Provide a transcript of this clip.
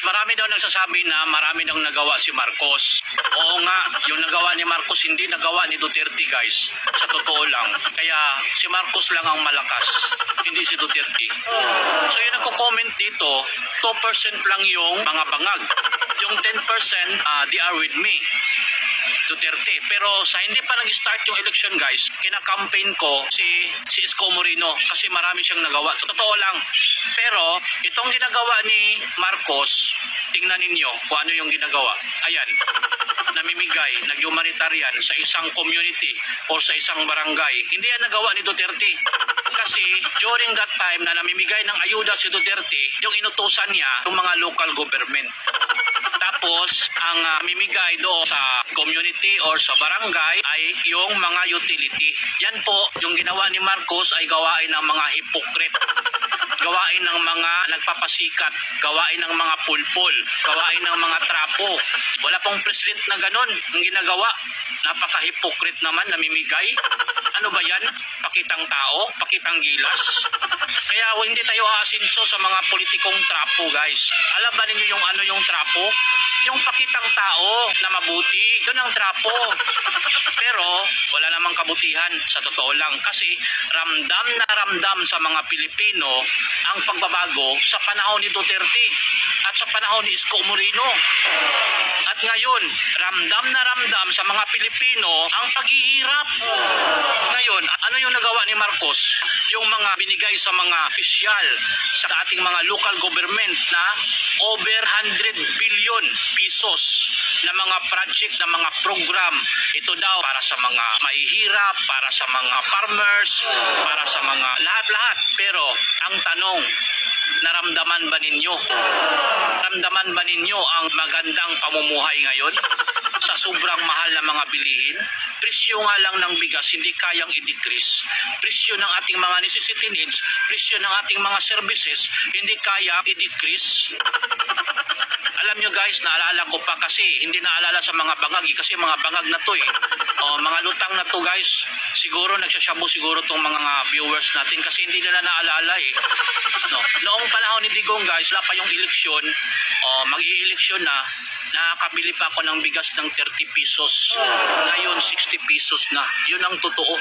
Marami daw nagsasabi na marami nang nagawa si Marcos. Oo nga, yung nagawa ni Marcos hindi nagawa ni Duterte, guys. Sa totoo lang. Kaya si Marcos lang ang malakas, hindi si Duterte. So yung nagko-comment dito, 2% lang yung mga bangag. Yung 10%, they are with me, Duterte. Pero sa hindi pa nag-start yung election, guys, kina-campaign ko si Isko Moreno kasi marami siyang nagawa. Sa totoo lang. Pero itong ginagawa ni Marcos, tingnan ninyo kung ano yung ginagawa. Ayan, namimigay, nag-humanitarian sa isang community o sa isang barangay. Hindi yan nagawa ni Duterte. Kasi during that time na namimigay ng ayuda si Duterte, yung inutusan niya yung mga local government. Tapos, ang mimigay doon sa community or sa barangay ay yung mga utility. Yan po, yung ginawa ni Marcos ay gawain ng mga hypocrite. Gawain ng mga nagpapasikat, gawain ng mga pulpol, gawain ng mga trapo. Wala pong president na ganon ang ginagawa. Napaka-hypocrite naman, namimigay. Ano ba yan? Pakitang tao? Pakitang gilas? Kaya hindi tayo aasinso sa mga politikong trapo, guys. Alam ba ninyo yung ano yung trapo? Yung pakitang tao na mabuti, yun ang trapo. Pero wala namang kabutihan sa totoo lang kasi ramdam na ramdam sa mga Pilipino ang pagbabago sa panahon ni Duterte at sa panahon ni Isko Moreno. At ngayon, ramdam na ramdam sa mga Pilipino ang paghihirap. Ngayon, ano yung nagawa ni Marcos? Yung mga binigay sa mga opisyal sa ating mga local government na over 100 billion pesos na mga project, na mga program. Ito daw para sa mga mahihirap, para sa mga farmers, para sa mga lahat-lahat. Pero ang tanong, naramdaman ba ninyo? Naramdaman ba ninyo ang magandang pamumuhay ngayon? Sa sobrang mahal na mga bilihin, presyo nga lang ng bigas hindi kayang i-decrease. Presyo ng ating mga necessity needs, presyo ng ating mga services hindi kaya i-decrease. Alam nyo guys, naalala ko pa kasi hindi naalala sa mga bangag kasi mga bangag na to mga lutang na to guys. Siguro nagsasyabu siguro tong mga viewers natin kasi hindi nila naalala no. Noong panahon ni Digong guys, wala pa yung eleksyon, mag-i-eleksyon na, nakakabili pa ako ng bigas ng 30 pesos. Ngayon 60 pesos na. Yun ang totoo.